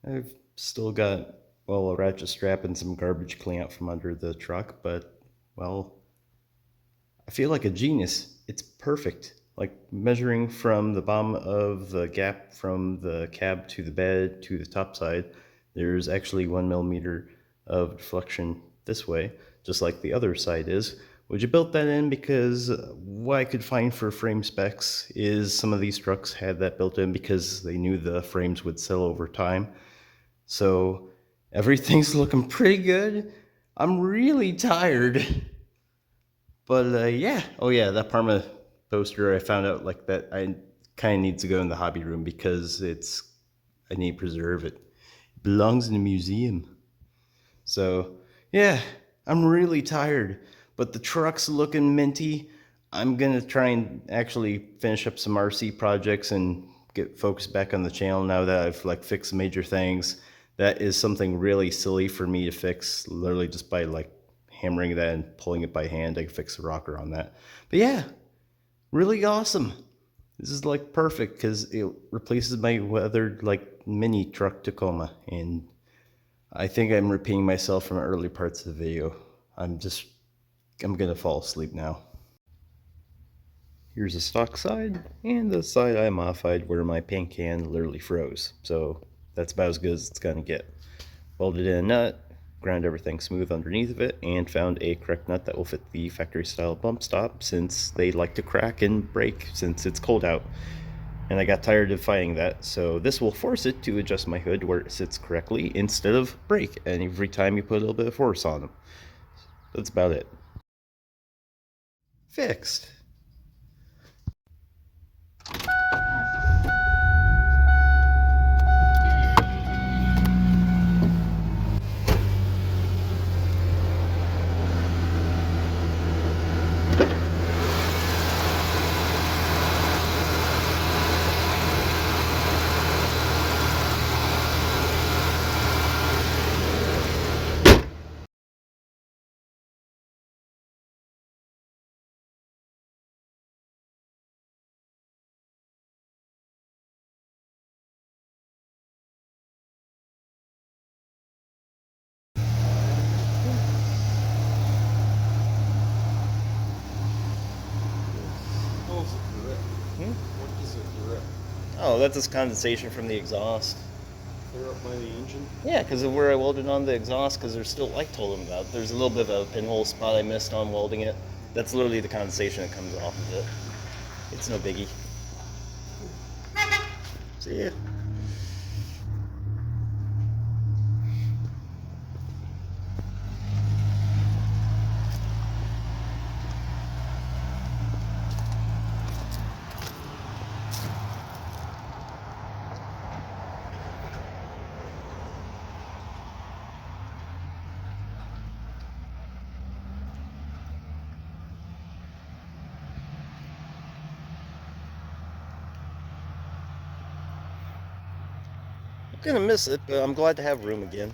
I've still got, well, a ratchet strap and some garbage clean from under the truck, but, well, I feel like a genius. It's perfect. Like measuring from the bottom of the gap from the cab to the bed to the top side, there's actually 1 millimeter of deflection this way, just like the other side is. Would you built that in because what I could find for frame specs is some of these trucks had that built in because they knew the frames would sell over time. So everything's looking pretty good. I'm really tired. But yeah, oh yeah, that Parma poster, I found out like that I kind of needs to go in the hobby room because I need to preserve it. It belongs in a museum. So yeah, I'm really tired, but the truck's looking minty. I'm gonna try and actually finish up some RC projects and get focused back on the channel now that I've like fixed major things. That is something really silly for me to fix, literally just by like hammering that and pulling it by hand. I can fix the rocker on that. But yeah, really awesome. This is like perfect because it replaces my weathered like mini truck Tacoma, and I think I'm repeating myself from early parts of the video. I'm gonna fall asleep now. Here's the stock side, and the side I modified where my paint can literally froze. So that's about as good as it's gonna get. Welded in a nut, ground everything smooth underneath of it, and found a correct nut that will fit the factory style bump stop since they like to crack and break since it's cold out. And I got tired of fighting that, so this will force it to adjust my hood where it sits correctly instead of break, and every time you put a little bit of force on them. That's about it. Fixed. Oh, it's a grip. Hmm? What is a grip? Oh, that's just condensation from the exhaust. Clear up by the engine? Yeah, because of where I welded on the exhaust, because there's still, like told them about, there's a little bit of a pinhole spot I missed on welding it. That's literally the condensation that comes off of it. It's no biggie. See ya. I'm gonna miss it, but I'm glad to have room again.